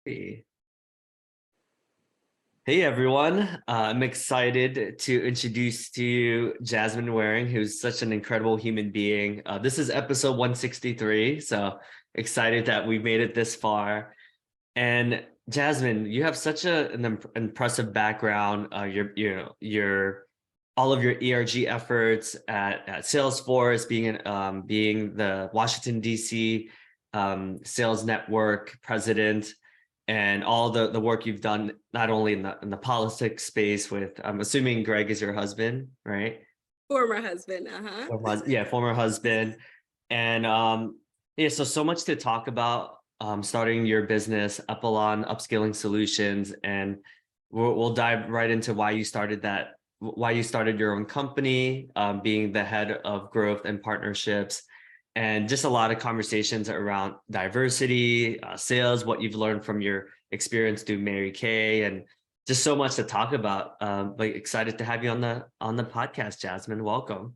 Hey, Hey, everyone. I'm excited to introduce to you Jasmine Waring, who's such an incredible human being. This is episode 163, so excited that we've made it this far. And Jasmine, you have such impressive background. Your all of your ERG efforts at Salesforce, being the Washington D.C. Sales Network president, and all the work you've done not only in the politics space with, I'm assuming Greg is your husband, right? Former husband, Yeah, former husband. And yeah, so much to talk about. Starting your business, Epsilon Upskilling Solutions, and we'll dive right into why you started your own company, being the head of growth and partnerships, and just a lot of conversations around diversity, sales, what you've learned from your experience through Mary Kay, and just so much to talk about. But excited to have you on the podcast, Jasmine. Welcome.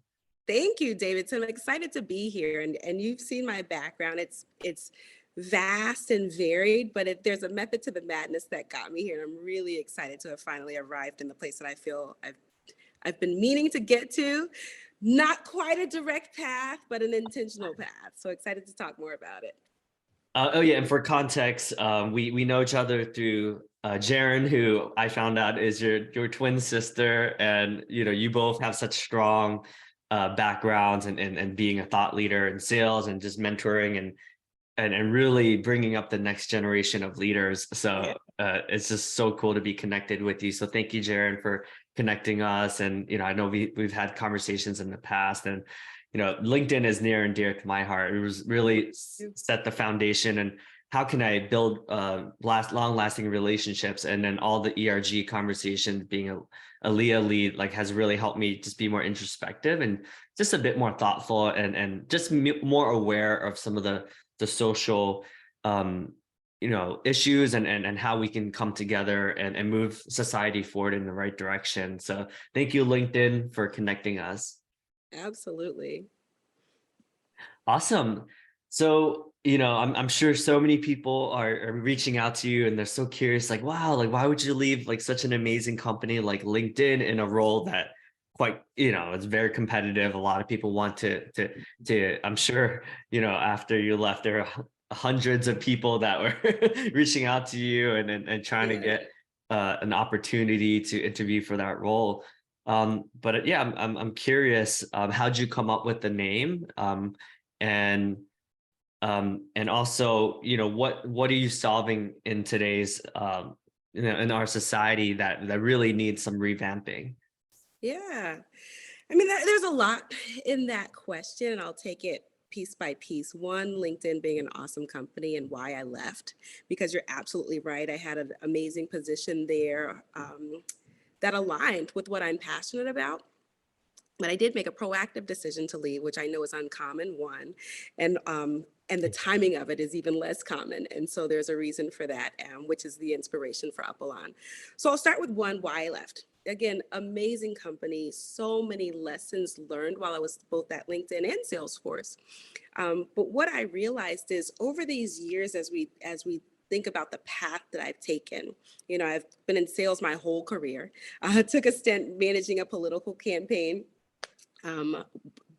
Thank you, David. So I'm excited to be here, and you've seen my background. It's vast and varied, but there's a method to the madness that got me here, and I'm really excited to have finally arrived in the place that I feel I've been meaning to get to. Not quite a direct path, but an intentional path. So excited to talk more about it. Oh yeah, and for context, we know each other through Jheryn, who I found out is your twin sister, and you both have such strong backgrounds and being a thought leader in sales and just mentoring and really bringing up the next generation of leaders. So it's just so cool to be connected with you. So thank you, Jheryn, for connecting us. And I know we've had conversations in the past, and LinkedIn is near and dear to my heart. It was really set the foundation, and how can I build long-lasting relationships? And then all the ERG conversations, being a Leah lead, like, has really helped me just be more introspective and just a bit more thoughtful, and just more aware of some of the social issues and how we can come together and move society forward in the right direction. So thank you, LinkedIn, for connecting us. Absolutely. Awesome. So, I'm sure so many people are reaching out to you, and they're so curious, like, wow, like, why would you leave like such an amazing company like LinkedIn in a role that quite, it's very competitive. A lot of people want to, I'm sure, after you left, there are hundreds of people that were reaching out to you and trying to get an opportunity to interview for that role. But yeah, I'm curious, how'd you come up with the name? And and also, what are you solving in today's in our society that really needs some revamping? Yeah. I mean, there's a lot in that question. I'll take it piece by piece. One, LinkedIn being an awesome company and why I left, because you're absolutely right. I had an amazing position there that aligned with what I'm passionate about. But I did make a proactive decision to leave, which I know is uncommon, one, and the timing of it is even less common. And so there's a reason for that, which is the inspiration for Upalon. So I'll start with one, why I left. Again, amazing company, so many lessons learned while I was both at LinkedIn and Salesforce. But what I realized is over these years, as we think about the path that I've taken. I've been in sales my whole career. I took a stint managing a political campaign, um,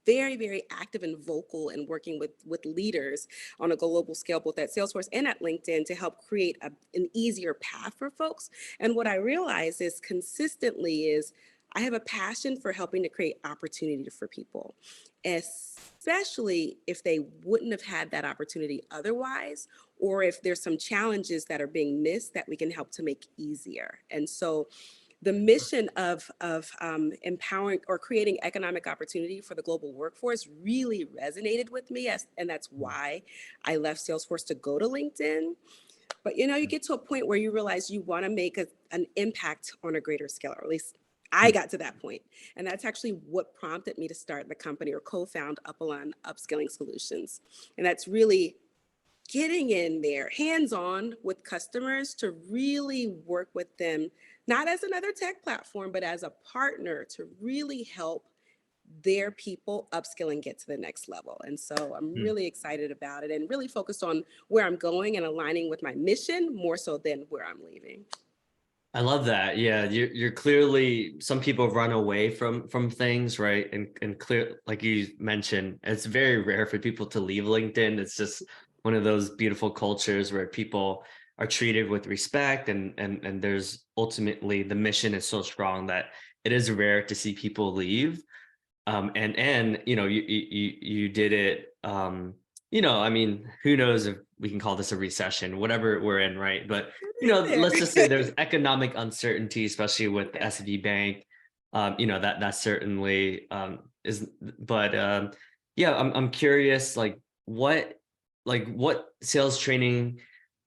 very, very active and vocal and working with leaders on a global scale, both at Salesforce and at LinkedIn, to help create an easier path for folks. And what I realize is consistently is I have a passion for helping to create opportunity for people, especially if they wouldn't have had that opportunity otherwise, or if there's some challenges that are being missed that we can help to make easier. And so the mission of empowering or creating economic opportunity for the global workforce really resonated with me, and that's why I left Salesforce to go to LinkedIn. But you get to a point where you realize you want to make an impact on a greater scale, or at least I got to that point. And that's actually what prompted me to start the company or co-found Upalon Upskilling Solutions. And that's really getting in there hands-on with customers to really work with them, not as another tech platform, but as a partner to really help their people upskill and get to the next level. And so I'm really excited about it and really focused on where I'm going and aligning with my mission more so than where I'm leaving. I love that. Yeah, you're clearly, some people run away from things, right? And clear, like you mentioned, it's very rare for people to leave LinkedIn. It's just one of those beautiful cultures where people are treated with respect, and there's ultimately the mission is so strong that it is rare to see people leave. And you know, you did it. You know, I mean, who knows if we can call this a recession, whatever we're in, right? But you know, There. let's just say there's economic uncertainty, especially with the Yeah. SVB Bank. You know, that certainly is. But yeah, I'm curious, like what sales training,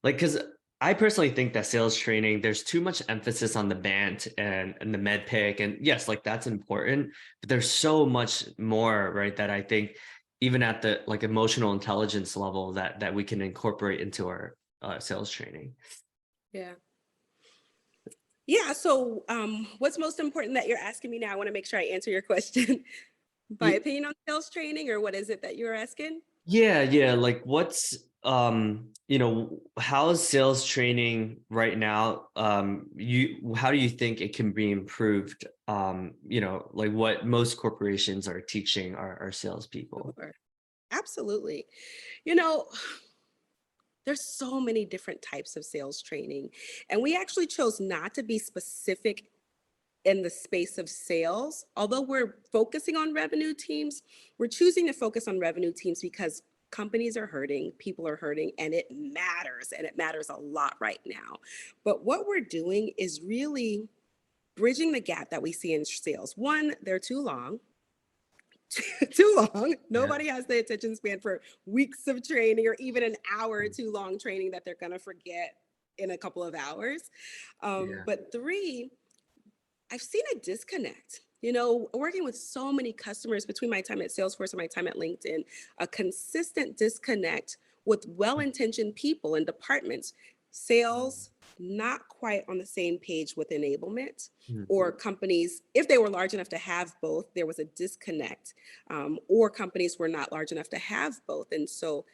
like, because I personally think that sales training, there's too much emphasis on the band and the med pick. And yes, like that's important, but there's so much more, right? That I think even at the like emotional intelligence level that we can incorporate into our sales training. Yeah. Yeah. So, what's most important that you're asking me now? I want to make sure I answer your question. My Ye- opinion on sales training, or what is it that you're asking? Yeah, yeah. Like what's you know, how is sales training right now? You how do you think it can be improved? You know, like what most corporations are teaching our salespeople. Sure. Absolutely. You know, there's so many different types of sales training, and we actually chose not to be specific in the space of sales. Although we're focusing on revenue teams, we're choosing to focus on revenue teams because companies are hurting, people are hurting, and it matters a lot right now. But what we're doing is really bridging the gap that we see in sales. One, they're too long. Too long. Yeah. Nobody has the attention span for weeks of training or even an hour too long training that they're going to forget in a couple of hours. Yeah. But three, I've seen a disconnect. You know, working with so many customers between my time at Salesforce and my time at LinkedIn, a consistent disconnect with well intentioned people and departments. Sales, not quite on the same page with enablement, or companies, if they were large enough to have both, there was a disconnect, or companies were not large enough to have both. And so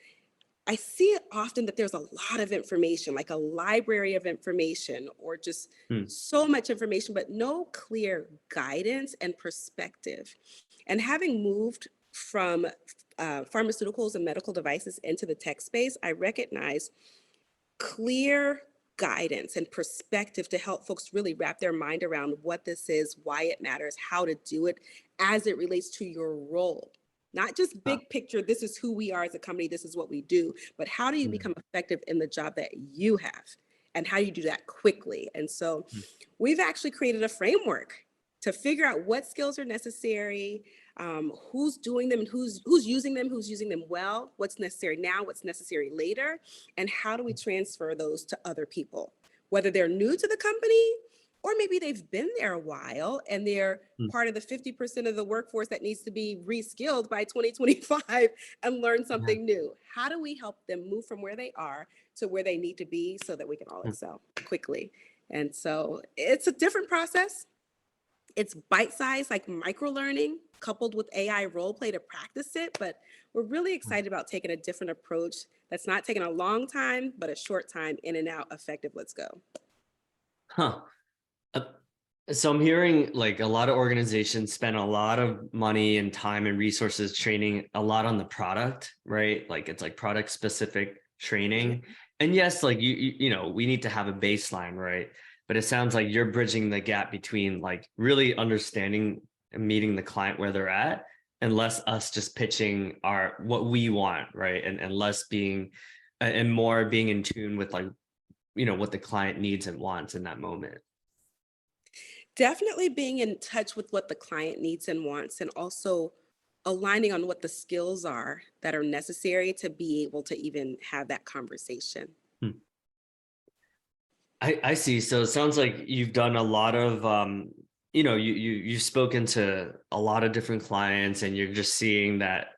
I see it often that there's a lot of information, like a library of information, or just Mhm. so much information, but no clear guidance and perspective. And having moved from pharmaceuticals and medical devices into the tech space, I recognize clear guidance and perspective to help folks really wrap their mind around what this is, why it matters, how to do it as it relates to your role. Not just Uh, big picture, this is who we are as a company, this is what we do, but how do you mm, become effective in the job that you have? And how do you do that quickly? And so we've actually created a framework to figure out what skills are necessary, who's doing them, and who's using them well, what's necessary now, what's necessary later, and how do we transfer those to other people, whether they're new to the company or maybe they've been there a while and they're mm, part of the 50% of the workforce that needs to be reskilled by 2025 and learn yeah. something new. How do we help them move from where they are to where they need to be so that we can all Mm. excel quickly? And so it's a different process. It's bite-sized, like micro learning, coupled with AI role play to practice it. But we're really excited about taking a different approach that's not taking a long time, but a short time in and out, effective. Let's go. Huh. Uh, so I'm hearing like a lot of organizations spend a lot of money and time and resources training a lot on the product, right? Like it's like product specific Yeah. training. And yes, like you know, we need to have a baseline, right? But it sounds like you're bridging the gap between like really understanding and meeting the client where they're at, and less us just pitching our what we want, right? And less being and more being in tune with like, you know, what the client needs and wants in that moment. Definitely being in touch with what the client needs and wants, and also aligning on what the skills are that are necessary to be able to even have that conversation. Hmm. I see. So it sounds like you've done a lot of you know, you've spoken to a lot of different clients, and you're just seeing that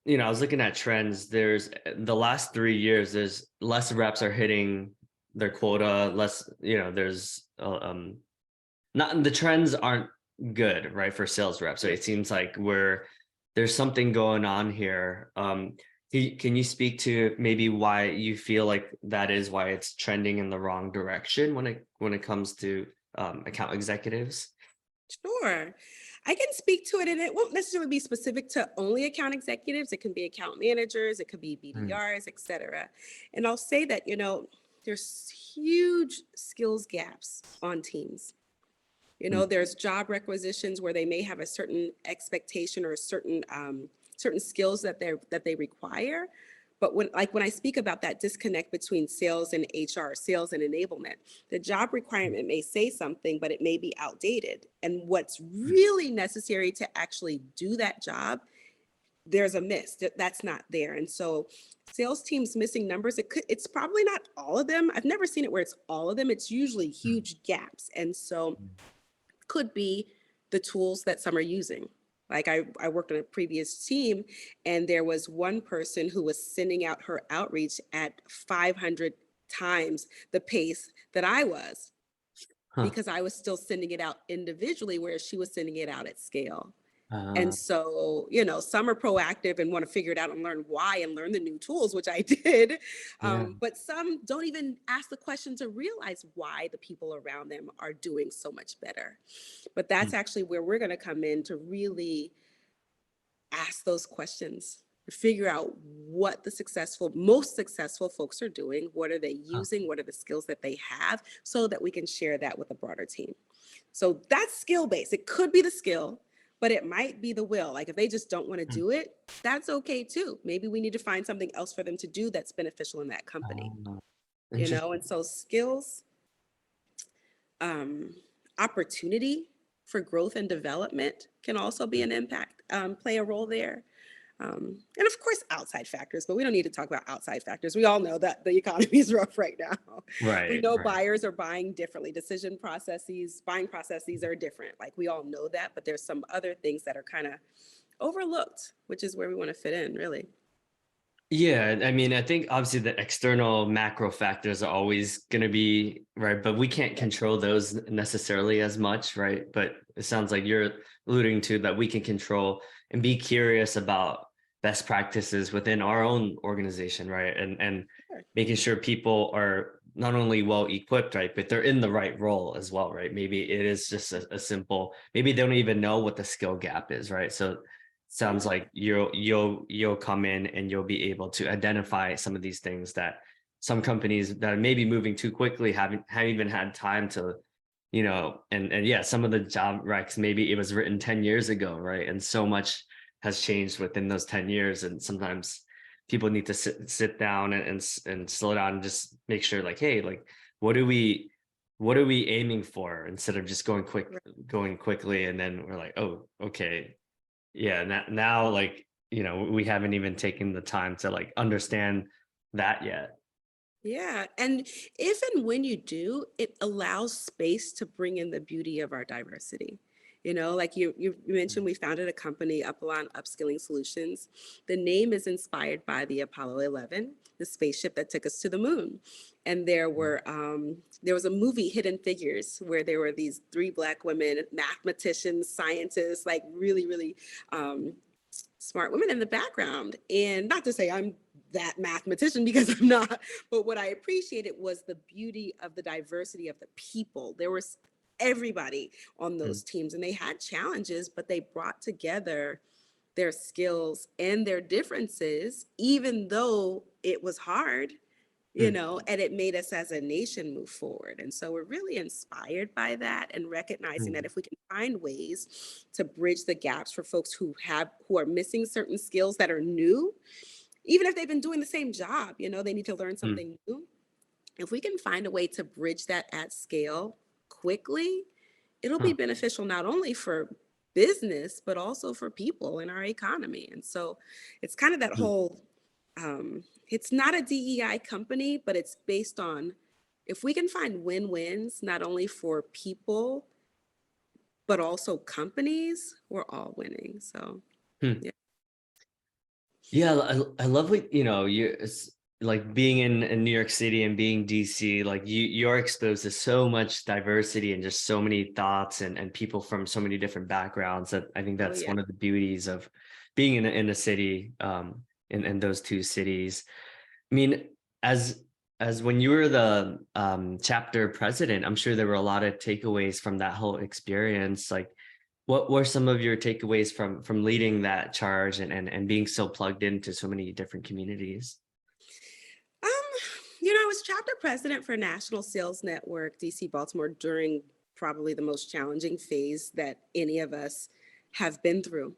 you know, I was looking at trends. There's the last 3 years, there's less reps are hitting their quota, less, you know, there's not the trends aren't good, right, for sales reps. So Yeah. it seems like there's something going on here. Can you speak to maybe why you feel like that is why it's trending in the wrong direction when it comes to account executives? Sure. I can speak to it, and it won't necessarily be specific to only account executives. It can be account managers, it could be Mm, BDRs, et cetera. And I'll say that, there's huge skills gaps on teams. mm, There's job requisitions where they may have a certain expectation or certain skills that they require. But when I speak about that disconnect between sales and HR, sales and enablement, the job requirement may say something, but it may be outdated. And what's mm, really necessary to actually do that job, there's a miss that's not there. And so sales teams missing numbers, it's probably not all of them. I've never seen it where it's all of them. It's usually mm, huge gaps. And so mm. could be the tools that some are using. Like I worked on a previous team, and there was one person who was sending out her outreach at 500 times the pace that I was, Huh. because I was still sending it out individually, whereas she was sending it out at scale. And Uh, so, some are proactive and want to figure it out and learn why and learn the new tools, which I did. yeah. But some don't even ask the question to realize why the people around them are doing so much better. But that's Mm, actually where we're going to come in to really ask those questions, figure out what the most successful folks are doing, what are they huh. using, what are the skills that they have, so that we can share that with a broader team. So that's skill based. It could be the skill, but it might be the will. Like if they just don't want to Mm. do it, that's okay too. Maybe we need to find something else for them to do that's beneficial in that company, Interesting. And so skills, um, opportunity for growth and development can also be an impact, play a role there. And of course, outside factors, but we don't need to talk about outside factors. We all know that the economy is rough right now. We Right, know right. buyers are buying differently. Buying processes are different. Like we all know that, but there's some other things that are kind of overlooked, which is where we want to fit in, really. Yeah, I mean, I think obviously the external macro factors are always going to be right, but we can't Right. control those necessarily as much, right? But it sounds like you're alluding to that we can control and be curious about best practices within our own organization, right? And Sure. making sure people are not only well equipped, right, but they're in the right role as well, right? Maybe it is just a simple, maybe they don't even know what the skill gap is, right? So sounds Yeah. like you'll come in and you'll be able to identify some of these things that some companies that are maybe moving too quickly haven't even had time to, and yeah, some of the job recs, maybe it was written 10 years ago, right? And so much has changed within those 10 years. And sometimes people need to sit down and slow down and just make sure like, hey, like what are we what are we aiming for instead of just Right. going quickly and then we're like, oh, okay, yeah, now, like, we haven't even taken the time to like understand that yet. Yeah. And if and when you do, it allows space to bring in the beauty of our diversity. Like you Mm, mentioned, we founded a company, Upsilon Upskilling Solutions. The name is inspired by the Apollo 11, the spaceship that took us to the moon. And mm, there was a movie, Hidden Figures, where there were these three Black women, mathematicians, scientists, like really, really um, smart women in the background. And not to say I'm that mathematician, because I'm not, but what I appreciated was the beauty of the diversity of the people. There was everybody on mm, those teams, and they had challenges, but they brought together their skills and their differences, even though it was hard, mm, and it made us as a nation move forward. And so we're really inspired by that, and recognizing that mm, if we can find ways to bridge the gaps for folks who are missing certain skills that are new, even if they've been doing the same job, they need to learn mm, something new. If we can find a way to bridge that at scale quickly, it'll be huh, beneficial not only for business, but also for people in our economy. And so it's kind of that mm, whole, it's not a DEI company, but it's based on, if we can find win-wins, not only for people, but also companies, we're all winning. So hmm. yeah. Yeah, I love what you like being in New York City and being DC, like you're exposed to so much diversity and just so many thoughts and people from so many different backgrounds, that I think Oh that's yeah. one of the beauties of being in a city, in those two cities. I mean, as as when you were the chapter president, I'm sure there were a lot of takeaways from that whole experience. Like, what were some of your takeaways from leading that charge and being so plugged into so many different communities? Um, I was chapter president for National Sales Network, DC Baltimore, during probably the most challenging phase that any of us have been through.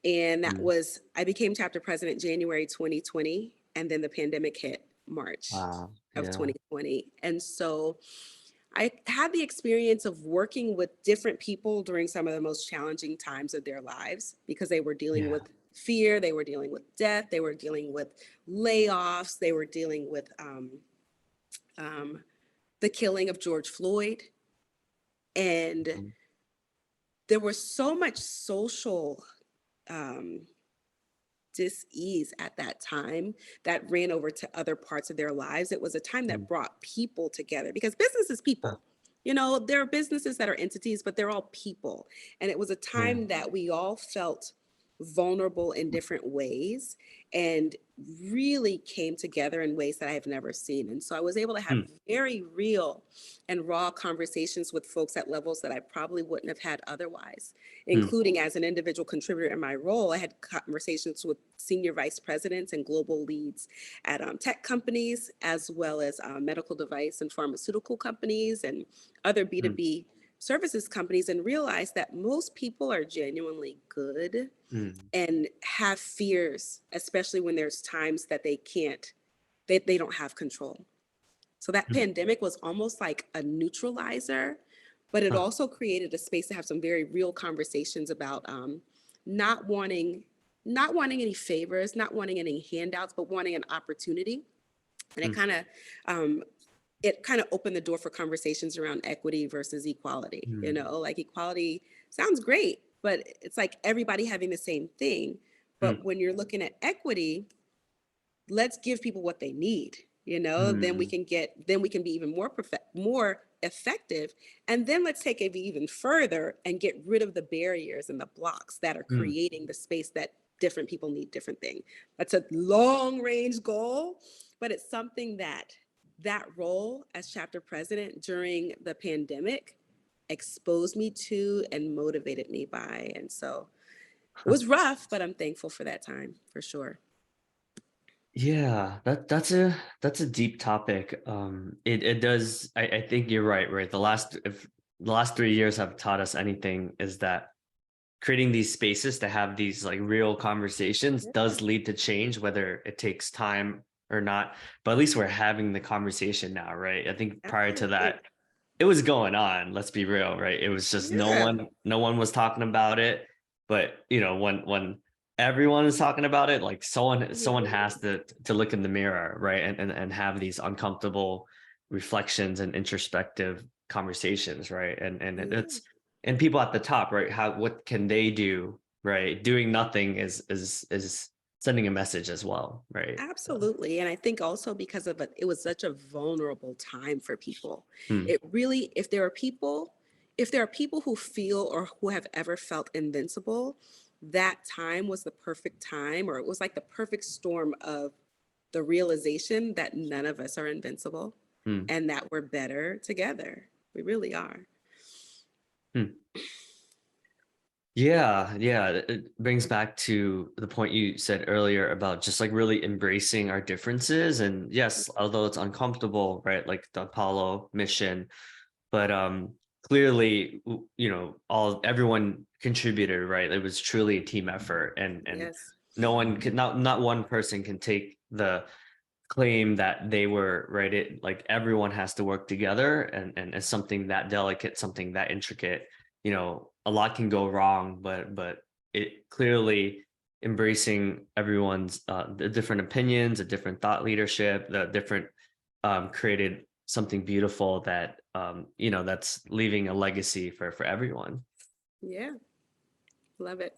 And that Mm. was, I became chapter president January 2020, and then the pandemic hit March Wow. of Yeah. 2020. And so I had the experience of working with different people during some of the most challenging times of their lives, because they were dealing Yeah. with fear, they were dealing with death, they were dealing with layoffs, they were dealing with um, the killing of George Floyd. And Mhm. there was so much social um, dis-ease at that time that ran over to other parts of their lives. It was a time that Mm. brought people together, because business is Huh. people. There are businesses that are entities, but they're all people. And it was a Yeah. time that we all felt vulnerable in different ways and really came together in ways that I have never seen. And so I was able to have Mm. very real and raw conversations with folks at levels that I probably wouldn't have had otherwise, Mm. including as an individual contributor in my role. I had conversations with senior vice presidents and global leads at tech companies, as well as medical device and pharmaceutical companies and other Mm. B2B services companies, and realized that most people are genuinely good Mm. and have fears, especially when there's times that they don't have control. So that Mm. pandemic was almost like a neutralizer, but it Huh. also created a space to have some very real conversations about not wanting not wanting any favors, not wanting any handouts, but wanting an opportunity. And Mm. um, it kind of opened the door for conversations around equity versus equality. Mm. Like equality sounds great, but it's like everybody having the same thing. But Mm. when you're looking at equity, let's give people what they need. Then Mm. we can be even more effective. And then let's take it even further and get rid of the barriers and the blocks that are Mm. creating the space that different people need different things. That's a long range goal, but it's something that role as chapter president during the pandemic exposed me to and motivated me by. And so it Huh. was rough, but I'm thankful for that time for sure. Yeah, that's a deep topic. It does. I think you're right. Right. If the last 3 years have taught us anything, is that creating these spaces to have these like real conversations Yeah, does lead to change, whether it takes time or not. But at least we're having the conversation now, right? I think prior to absolutely. that, it was going on. Let's be real, right? It was just Yeah. no one was talking about it. But when everyone is talking about it, like someone Mhm. has to look in the mirror, right? And have these uncomfortable reflections and introspective conversations, right? Yeah. And people at the top, right? What can they do, right? Doing nothing is sending a message as well, right? So, Absolutely. And I think also because of it was such a vulnerable time for people. hmm, It really, if there are people who feel or who have ever felt invincible, that time was the perfect time, or it was like the perfect storm of the realization that none of us are invincible hmm, and that we're better together. We really are. hmm. Yeah, yeah. It brings back to the point you said earlier about just like really embracing our differences. And yes, although it's uncomfortable, right? Like the Apollo mission, but clearly, all everyone contributed, right? It was truly a team effort, and Yes. no one could not one person can take the claim that they were right. It like everyone has to work together, and it's something that delicate, something that intricate. A lot can go wrong, but it clearly embracing everyone's the different opinions, the different thought leadership, the different created something beautiful that that's leaving a legacy for everyone. Yeah. Love it.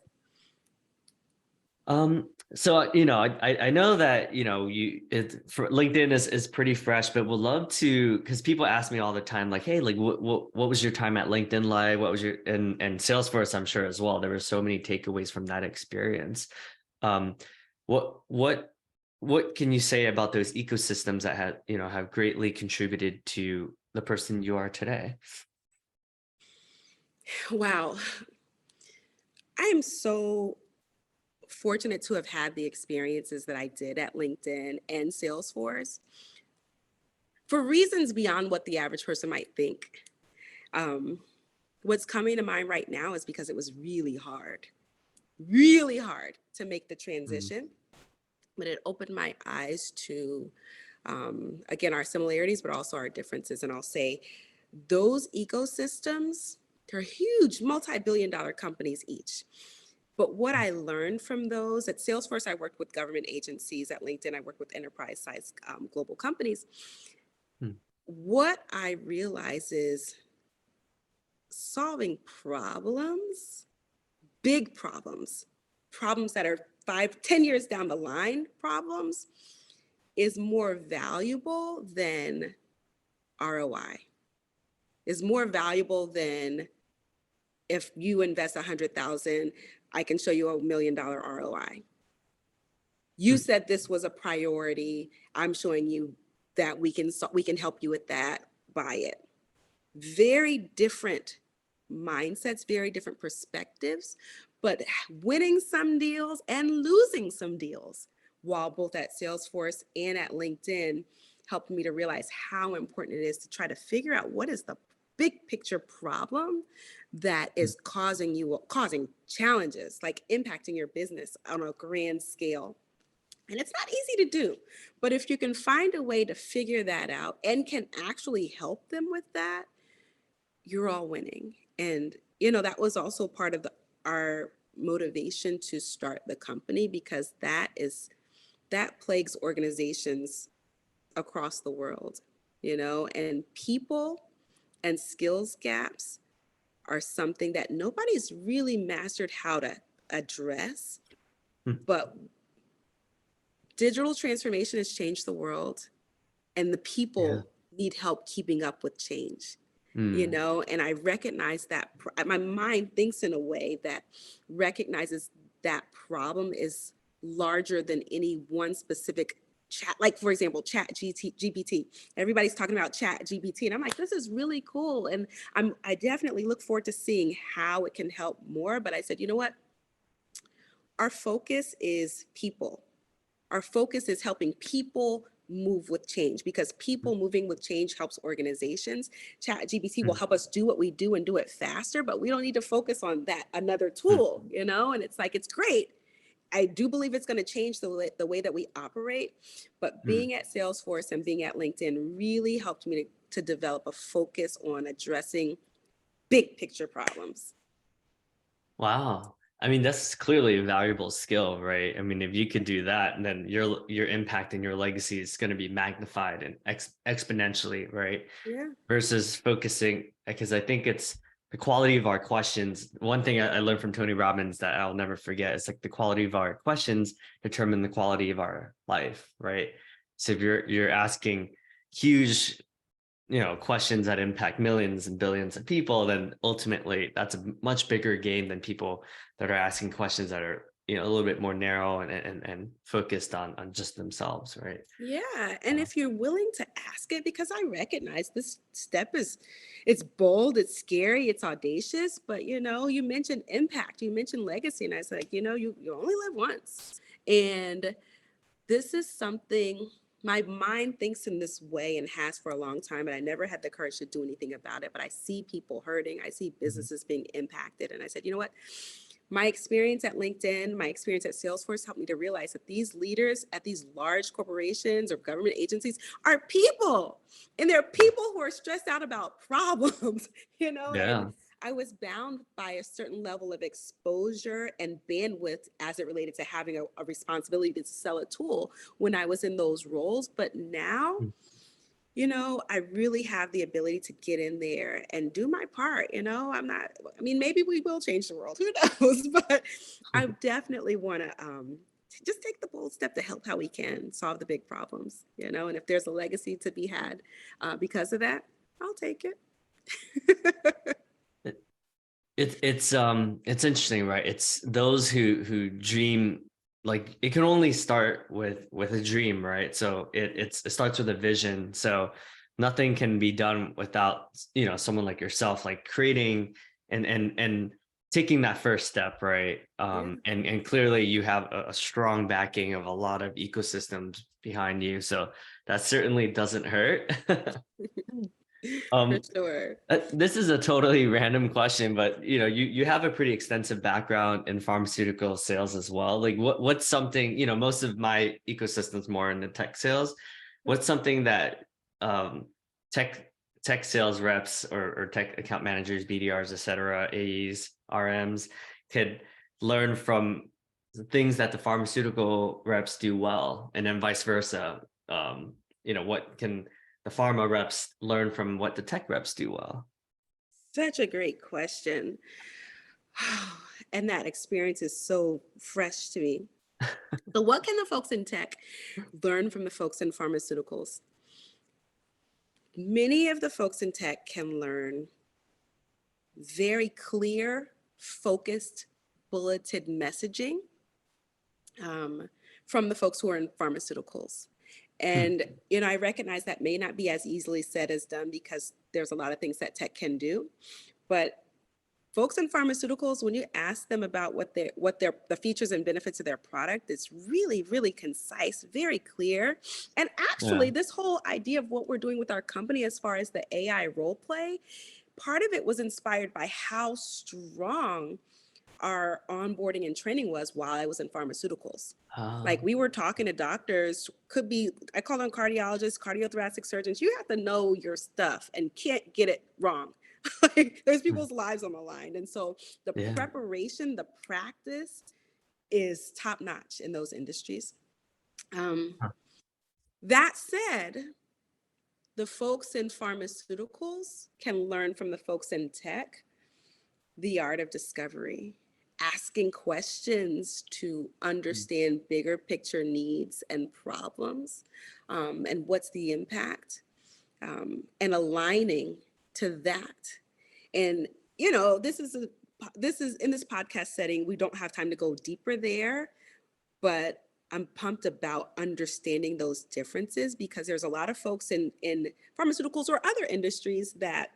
Um, So, I know that, for LinkedIn is pretty fresh, but would love to, because people ask me all the time, like, hey, like what was your time at LinkedIn like? What was your, and Salesforce, I'm sure as well. There were so many takeaways from that experience. Um, what what can you say about those ecosystems that have greatly contributed to the person you are today? Wow. I am so fortunate to have had the experiences that I did at LinkedIn and Salesforce for reasons beyond what the average person might think. Um, what's coming to mind right now is because it was really hard to make the Mm, transition, but it opened my eyes to, again, our similarities, but also our differences. And I'll say those ecosystems, they're huge, multi-billion dollar companies each. But what I learned from those at Salesforce, I worked with government agencies. At LinkedIn, I worked with enterprise size global companies. mm, What I realize is solving problems, big problems, problems that are 5, 10 years down the line problems, is more valuable than ROI, is more valuable than if you invest 100,000, I can show you $1 million ROI. You mm, said this was a priority. I'm showing you that we can help you with that. Buy it. Very different mindsets, very different perspectives, but winning some deals and losing some deals while both at Salesforce and at LinkedIn helped me to realize how important it is to try to figure out what is the big picture problem that mm, is causing challenges, like impacting your business on a grand scale. And it's not easy to do, but if you can find a way to figure that out and can actually help them with that, you're all winning. And, that was also part of our motivation to start the company, because that plagues organizations across the world, and people and skills gaps are something that nobody's really mastered how to address. mm. But digital transformation has changed the world, and the Yeah. people need help keeping up with change. Mm, And I recognize that my mind thinks in a way that recognizes that problem is larger than any one specific chat. Like, for example, GPT. Everybody's talking about chat GPT, and I'm like, this is really cool, and I definitely look forward to seeing how it can help more. But I said, you know what, our focus is people. Our focus is helping people move with change, because mm, people moving with change helps organizations. Chat GPT will mm, help us do what we do and do it faster, but we don't need to focus on that another mm, tool, and it's like, it's great. I do believe it's going to change the way that we operate, but mm. being at Salesforce and being at LinkedIn really helped me to develop a focus on addressing big picture problems. Wow. I mean, that's clearly a valuable skill, right? I mean, if you could do that, and then your impact and your legacy is going to be magnified and exponentially, right? Yeah. Versus focusing, because I think it's the quality of our questions. One thing I learned from Tony Robbins that I'll never forget is like the quality of our questions determine the quality of our life, right? So if you're asking huge questions that impact millions and billions of people, then ultimately that's a much bigger game than people that are asking questions that are a little bit more narrow and focused on just themselves, right? Yeah, and uh, if you're willing to ask it, because I recognize this step it's bold, it's scary, it's audacious, but you mentioned impact, you mentioned legacy, and I was like, you only live once. And this is something my mind thinks in this way and has for a long time, but I never had the courage to do anything about it. But I see people hurting, I see mhm, businesses being impacted. And I said, you know what? My experience at LinkedIn, my experience at Salesforce helped me to realize that these leaders at these large corporations or government agencies are people, and they're people who are stressed out about problems, and yeah. I was bound by a certain level of exposure and bandwidth as it related to having a responsibility to sell a tool when I was in those roles. But now, Mm, I really have the ability to get in there and do my part. I mean, maybe we will change the world, who knows? But I definitely want to just take the bold step to help how we can solve the big problems, you know, and if there's a legacy to be had because of that, I'll take it. It's interesting, right? It's those who dream, like it can only start with a dream, right? So it starts with a vision. So nothing can be done without, someone like yourself, like creating and taking that first step, right? Yeah. And clearly you have a strong backing of a lot of ecosystems behind you. So that certainly doesn't hurt. For Um, sure. this is a totally random question, but you have a pretty extensive background in pharmaceutical sales as well. Like what's something, most of my ecosystem's more in the tech sales. What's something that um tech tech sales reps or tech account managers, BDRs, et cetera, AEs, RMs could learn from the things that the pharmaceutical reps do well, and then vice versa. What can the pharma reps learn from what the tech reps do well? Such a great question. And that experience is so fresh to me. But what can the folks in tech learn from the folks in pharmaceuticals? Many of the folks in tech can learn very clear, focused, bulleted messaging um, from the folks who are in pharmaceuticals. Hmm. And, I recognize that may not be as easily said as done because there's a lot of things that tech can do. But folks in pharmaceuticals, when you ask them about what their the features and benefits of their product, it's really, really concise, very clear. And Yeah. actually, this whole idea of what we're doing with our company as far as the AI role play, part of it was inspired by how strong our onboarding and training was while I was in pharmaceuticals. Like we were talking to doctors, could be, I call them cardiologists, cardiothoracic surgeons. You have to know your stuff and can't get it wrong. Like there's people's lives on the line. And so the Yeah. preparation, the practice is top notch in those industries. Um, Huh. that said, the folks in pharmaceuticals can learn from the folks in tech the art of discovery, asking questions to understand bigger picture needs and problems, and what's the impact, and aligning to that. And this is in this podcast setting. We don't have time to go deeper there, but I'm pumped about understanding those differences because there's a lot of folks in pharmaceuticals or other industries that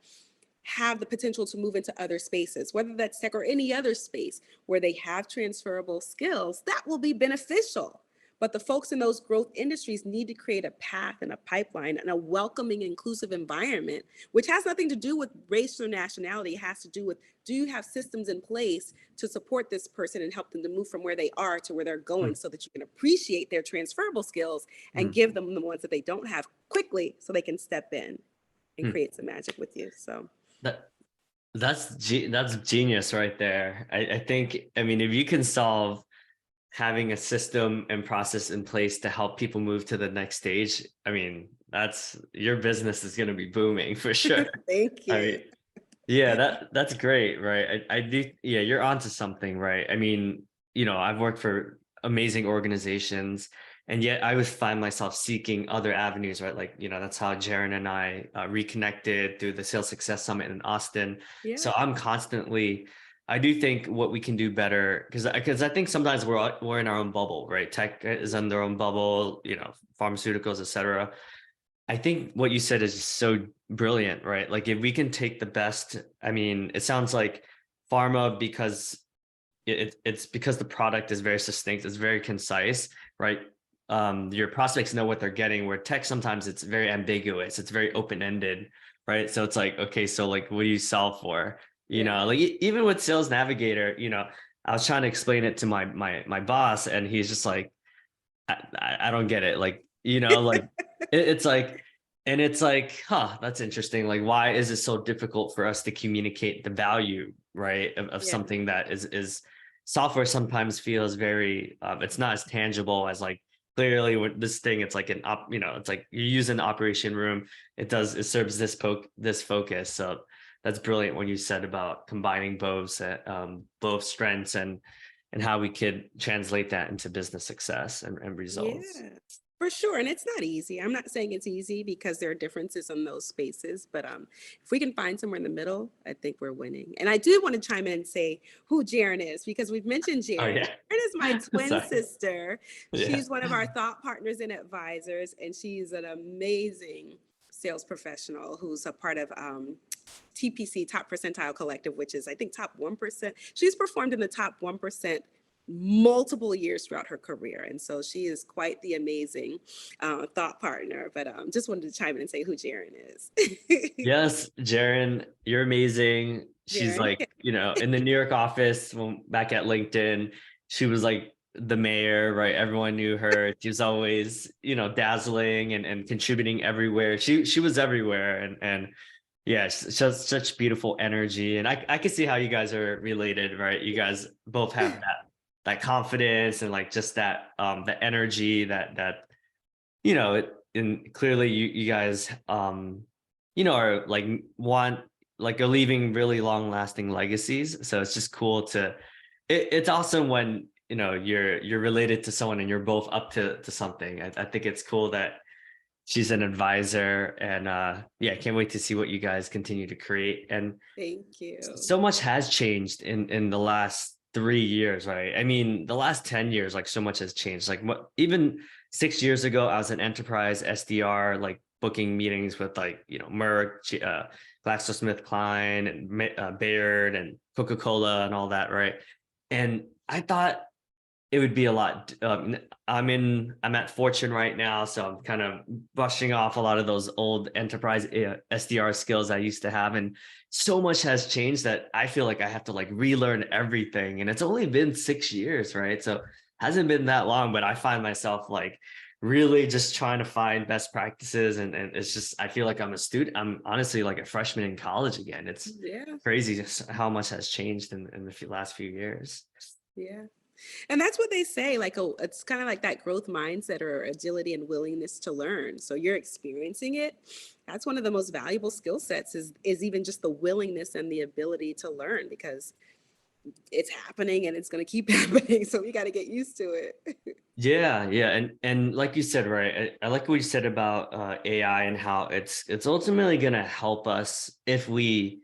have the potential to move into other spaces, whether that's tech or any other space where they have transferable skills that will be beneficial. But the folks in those growth industries need to create a path and a pipeline and a welcoming, inclusive environment, which has nothing to do with race or nationality. It has to do with, do you have systems in place to support this person and help them to move from where they are to where they're going so that you can appreciate their transferable skills and Hmm. give them the ones that they don't have quickly so they can step in and Hmm. create some magic with you. So That that's genius right there. I think, I mean, if you can solve having a system and process in place to help people move to the next stage, I mean, that's your business is going to be booming for sure. thank I you. mean, yeah, that's great, right? I do, yeah, you're onto something, right? I mean, I've worked for amazing organizations, and yet I would find myself seeking other avenues, right? Like, that's how Jheryn and I reconnected through the Sales Success Summit in Austin. Yeah. So I'm constantly, I do think what we can do better, because I think sometimes we're in our own bubble, right? Tech is in their own bubble, pharmaceuticals, et cetera. I think what you said is so brilliant, right? Like if we can take the best, I mean, it sounds like pharma because it's because the product is very succinct, it's very concise, right? Your prospects know what they're getting, where tech sometimes it's very ambiguous, it's very open-ended, right? So it's like, okay, so like what do you sell for? Yeah. Like even with Sales Navigator, I was trying to explain it to my boss, and he's just like, I don't get it. Like, like it's like, and it's like, huh, that's interesting. Like, why is it so difficult for us to communicate the value, right, of Yeah. something that is software sometimes feels very, it's not as tangible as like clearly with this thing, it's like it's like you use an operation room. It serves this focus. So that's brilliant when you said about combining both strengths and how we could translate that into business success and Yeah, results. for sure. And it's not easy. I'm not saying it's easy because there are differences in those spaces, but if we can find somewhere in the middle, I think we're winning. And I do want to chime in and say who Jheryn is because we've mentioned Oh Jheryn. yeah. Jheryn is my twin Sorry. sister. Yeah. She's one of our thought partners and advisors, and she's an amazing sales professional who's a part of TPC, Top Percentile Collective, which is, I think, top 1%. She's performed in the top 1% multiple years throughout her career. And so she is quite the amazing thought partner. But just wanted to chime in and say who Jheryn is. Yes, Jheryn, you're amazing. She's Jheryn. like, in the New York office, when back at LinkedIn, she was like the mayor, right? Everyone knew her. She was always, dazzling and contributing everywhere. She was everywhere. And yeah, she has such beautiful energy. And I can see how you guys are related, right? You guys both have that confidence and like just that the energy that and clearly you guys are like are leaving really long lasting legacies. So it's just cool it's awesome when you're related to someone and you're both up to something. I think it's cool that she's an advisor, and yeah, can't wait to see what you guys continue to create. And Thank you. so much has changed in the last 3 years, right? I mean, the last 10 years, like so much has changed. Like even 6 years ago, I was an enterprise SDR, like booking meetings with like, Merck, GlaxoSmithKline and Baird and Coca-Cola and all that, right? And I thought it would be a lot. I'm at Fortune right now, so I'm kind of brushing off a lot of those old enterprise SDR skills I used to have, and so much has changed that I feel like I have to like relearn everything. And it's only been 6 years, right? So hasn't been that long, but I find myself like really just trying to find best practices, and it's just I feel like I'm a student. I'm honestly like a freshman in college again. It's Yeah. crazy just how much has changed in the last few years. Yeah. And that's what they say, like, oh, it's kind of like that growth mindset or agility and willingness to learn. So you're experiencing it. That's one of the most valuable skill sets is even just the willingness and the ability to learn because it's happening and it's going to keep happening. So we got to get used to it. Yeah, yeah, and like you said, right? I like what you said about AI and how it's ultimately going to help us if we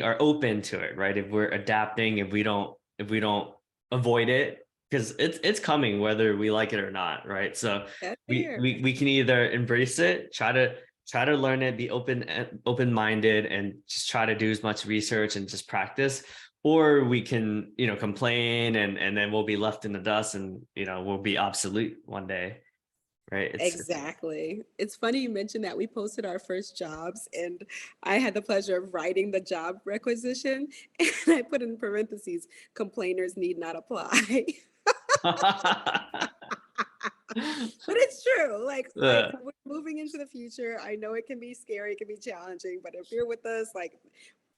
are open to it, right? If we're adapting, if we don't avoid it, because it's coming whether we like it or not, right? So That's we fair. we we can either embrace it, try to learn it, be open-minded, and just try to do as much research and just practice, or we can complain and then we'll be left in the dust, and we'll be obsolete one day, right? It's Exactly. It's funny you mentioned that we posted our first jobs, and I had the pleasure of writing the job requisition, and I put in parentheses, complainers need not apply. But it's true. Like uh, we're moving into the future. I know it can be scary, it can be challenging, but if you're with us, like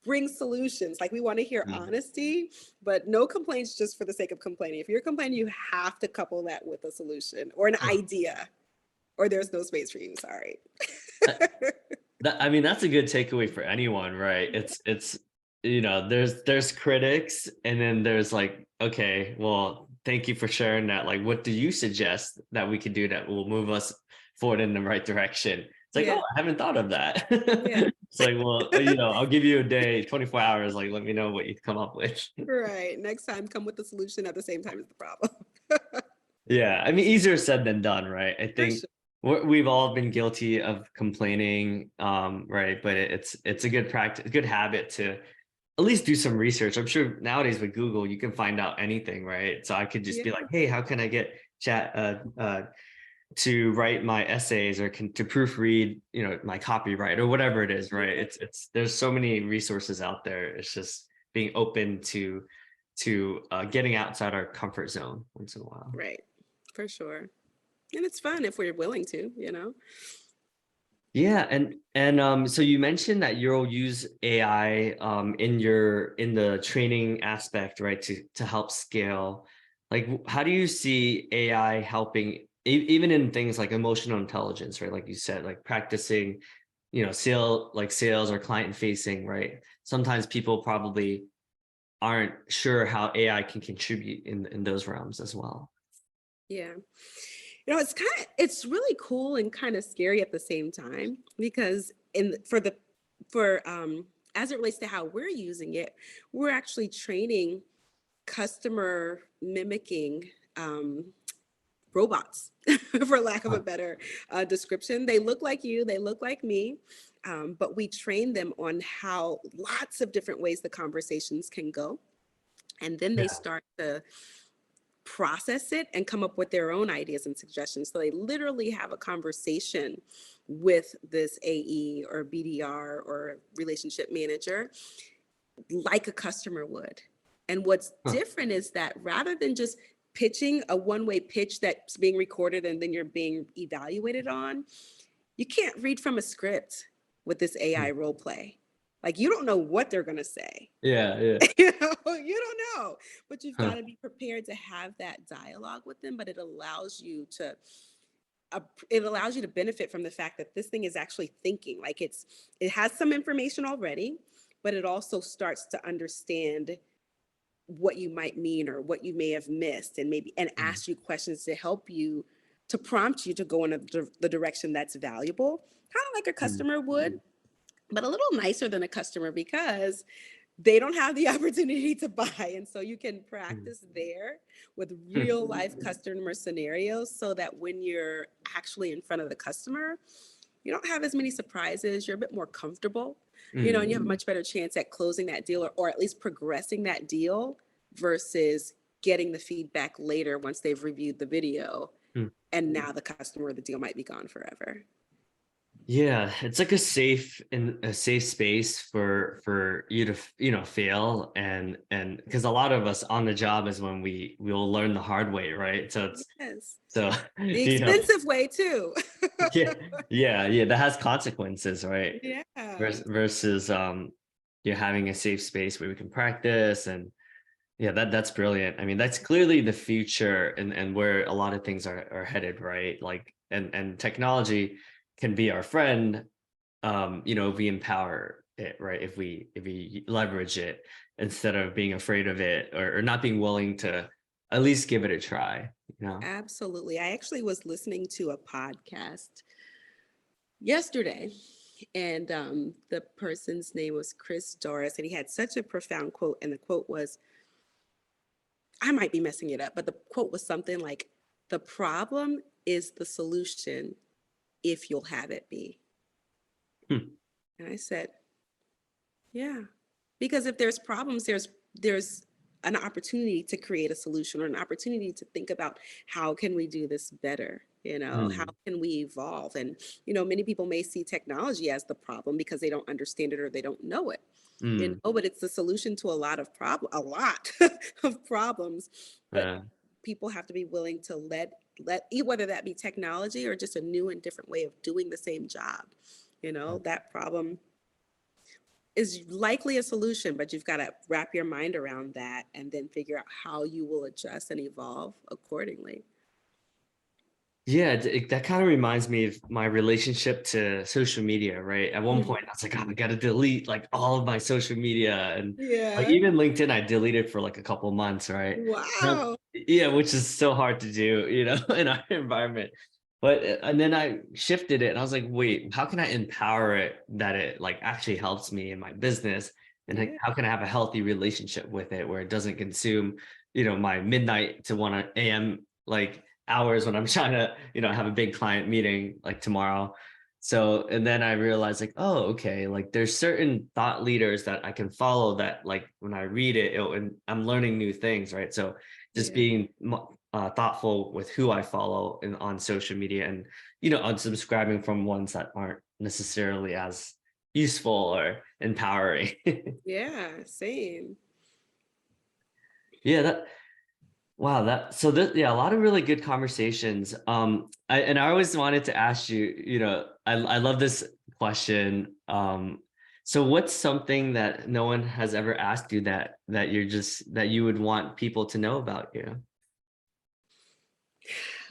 bring solutions. Like we want to hear mm, honesty, but no complaints just for the sake of complaining. If you're complaining, you have to couple that with a solution or an idea, or there's no space for you. Sorry. I mean, that's a good takeaway for anyone, right? There's critics, and then there's like, okay, well, thank you for sharing that. Like, what do you suggest that we could do that will move us forward in the right direction? It's like, oh, Yeah. I haven't thought of that. Yeah. It's like, well, I'll give you a day, 24 hours. Like, let me know what you come up with. Right. Next time, come with the solution at the same time as the problem. Yeah, I mean, easier said than done, right? I For think sure. we've all been guilty of complaining, right? But it's a good practice, a good habit to at least do some research. I'm sure nowadays with Google, you can find out anything, right? So I could just be Yeah. like, hey, how can I get chat to write my essays, or to proofread, my copyright or whatever it is, right? Yeah. It's there's so many resources out there. It's just being open to getting outside our comfort zone once in a while. Right. For sure. And it's fun if we're willing to, you know? Yeah, and so you mentioned that you'll use AI in the training aspect, right, to help scale. Like, how do you see AI helping, even in things like emotional intelligence, right? Like you said, like practicing, sales or client facing, right? Sometimes people probably aren't sure how AI can contribute in those realms as well. Yeah. It's really cool and kind of scary at the same time, because for as it relates to how we're using it, we're actually training customer mimicking robots, for lack of a Huh. better description. They look like you, they look like me, but we train them on how lots of different ways the conversations can go. And then they Yeah. start to process it and come up with their own ideas and suggestions. So they literally have a conversation with this AE or BDR or relationship manager like a customer would. And what's Huh. different is that rather than just pitching a one-way pitch that's being recorded and then you're being evaluated on, you can't read from a script with this AI Hmm. role play. Like, you don't know what they're going to say. Yeah, yeah. You don't know, but you've got Huh. to be prepared to have that dialogue with them. But it allows you to benefit from the fact that this thing is actually thinking. Like, it has some information already, but it also starts to understand what you might mean or what you may have missed, and maybe and Mm. ask you questions to help you, to prompt you to go in the direction that's valuable, kind of like a Mm. customer would, but a little nicer than a customer, because they don't have the opportunity to buy. And so you can Mm. practice there with Hmm. real life customer scenarios, so that when you're actually in front of the customer, you don't have as many surprises. You're a bit more comfortable, and you have a Mm. much better chance at closing that deal, or at least progressing that deal, versus getting the feedback later once they've reviewed the video. Mm. And now the customer, the deal might be gone forever. Yeah, it's like a safe space for you to fail, and because a lot of us on the job is when we'll learn the hard way, right? So it's Yes. so The expensive way too. yeah, yeah, that has consequences, right? Yeah. Versus you're having a safe space where we can practice. And yeah, that's brilliant. I mean, that's clearly the future, and where a lot of things are headed, right? Like, and technology can be our friend, if we empower it, right? If we leverage it instead of being afraid of it, or not being willing to at least give it a try, you know? Absolutely. I actually was listening to a podcast yesterday, and the person's name was Chris Doris, and he had such a profound quote. And the quote was, I might be messing it up, but the quote was something like, "The problem is the solution if you'll have it be." Hmm. And I said, yeah, because if there's problems, there's an opportunity to create a solution, or an opportunity to think about, how can we do this better? How Hmm. can we evolve? And many people may see technology as the problem because they don't understand it or they don't know it. Mm. But it's the solution to a lot of problems. But Yeah. people have to be willing to whether that be technology or just a new and different way of doing the same job. That problem is likely a solution, but you've got to wrap your mind around that and then figure out how you will adjust and evolve accordingly. Yeah, that kind of reminds me of my relationship to social media, right? At one point, Mhm. I was like, oh, I gotta delete like all of my social media, and like Yeah. even LinkedIn, I deleted for like a couple months, right? Wow. Yeah, which is so hard to do, in our environment. But and then I shifted it, and I was like, wait, how can I empower it that it like actually helps me in my business, and like Yeah. how can I have a healthy relationship with it where it doesn't consume, my midnight to 1 a.m. like hours when I'm trying to, have a big client meeting like tomorrow. So, and then I realized like, oh, okay, like there's certain thought leaders that I can follow that like when I read it, and I'm learning new things, right? So just Yeah. being thoughtful with who I follow on social media, and, unsubscribing from ones that aren't necessarily as useful or empowering. Yeah. Same. Yeah, wow, yeah, a lot of really good conversations. I always wanted to ask you, I love this question. So what's something that no one has ever asked you that you would want people to know about you?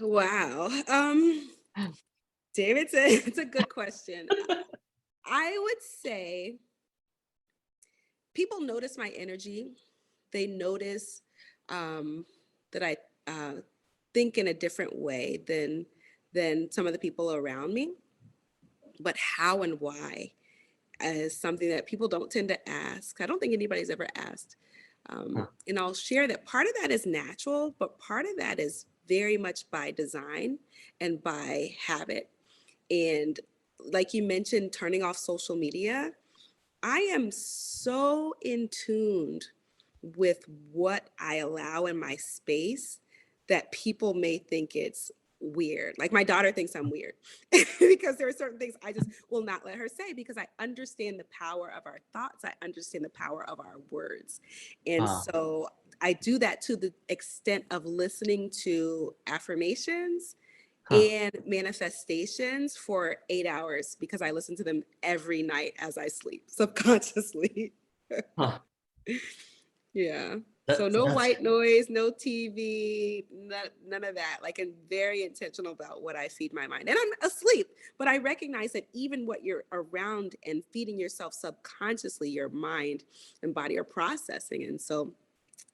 Wow. David, it's a good question. I would say people notice my energy, they notice that I think in a different way than some of the people around me. But how and why is something that people don't tend to ask. I don't think anybody's ever asked. Huh. And I'll share that part of that is natural, but part of that is very much by design and by habit. And like you mentioned, turning off social media, I am so in tuned with what I allow in my space that people may think it's weird. Like my daughter thinks I'm weird because there are certain things I just will not let her say because I understand the power of our thoughts. I understand the power of our words. And Huh. so I do that to the extent of listening to affirmations Huh. and manifestations for 8 hours because I listen to them every night as I sleep subconsciously. Huh. Yeah. So That's no that's white noise, no TV, none of that. Like I'm very intentional about what I feed my mind. And I'm asleep, but I recognize that even what you're around and feeding yourself subconsciously, your mind and body are processing. And so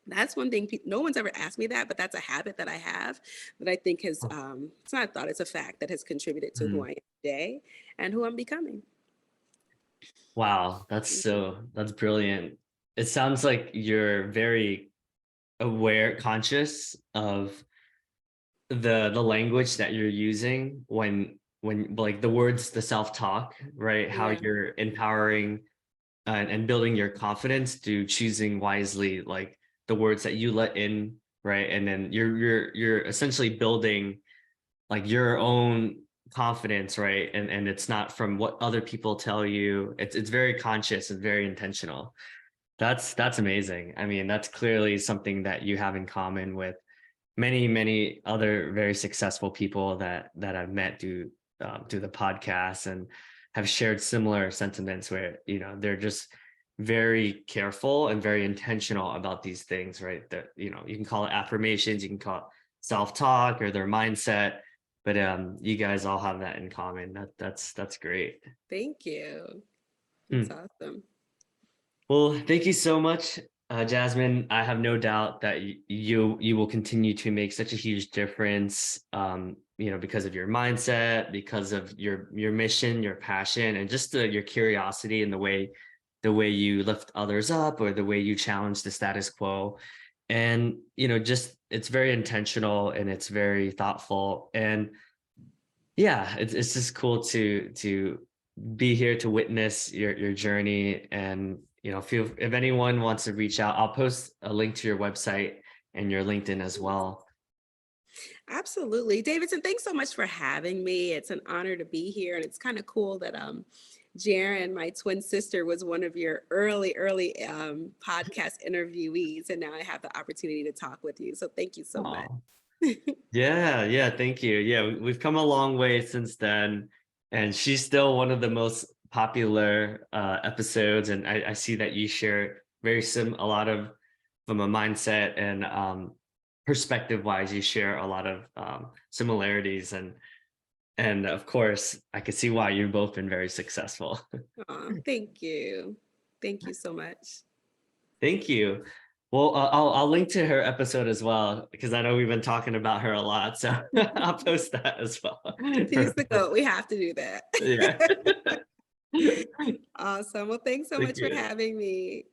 that's one thing no one's ever asked me that, but that's a habit that I have that I think has, it's not a thought, it's a fact that has contributed to who mm. I am today and who I'm becoming. Wow, that's brilliant. It sounds like you're very aware, conscious of the language that you're using when like the words, the self-talk, right? How Yeah. you're empowering and building your confidence through choosing wisely, like the words that you let in, right? And then you're essentially building like your own confidence, right? And it's not from what other people tell you. It's very conscious and very intentional. That's amazing. I mean, that's clearly something that you have in common with many other very successful people that I've met through the podcast and have shared similar sentiments where they're just very careful and very intentional about these things, right? That you can call it affirmations, you can call it self-talk or their mindset, but you guys all have that in common. That's great. Thank you. That's Hmm. awesome. Well, thank you so much, Jasmine. I have no doubt that you will continue to make such a huge difference. Because of your mindset, because of your mission, your passion, and just your curiosity and the way you lift others up or the way you challenge the status quo. And just it's very intentional and it's very thoughtful. And yeah, it's just cool to be here to witness your journey. And if anyone wants to reach out, I'll post a link to your website and your LinkedIn as well. Absolutely. Davidson, thanks so much for having me. It's an honor to be here. And it's kind of cool that Jheryn, my twin sister, was one of your early podcast interviewees. And now I have the opportunity to talk with you. So thank you so much. Oh, yeah, thank you. Yeah, we've come a long way since then, and she's still one of the most popular episodes. And I see that you share a lot of from a mindset and perspective wise, you share a lot of similarities, and of course, I can see why you've both been very successful. Aw, thank you. Thank you so much. Thank you. Well, I'll link to her episode as well because I know we've been talking about her a lot, so I'll post that as well. She's the goat. We have to do that. Yeah. Awesome. Well, thanks so Thank much for you. having me.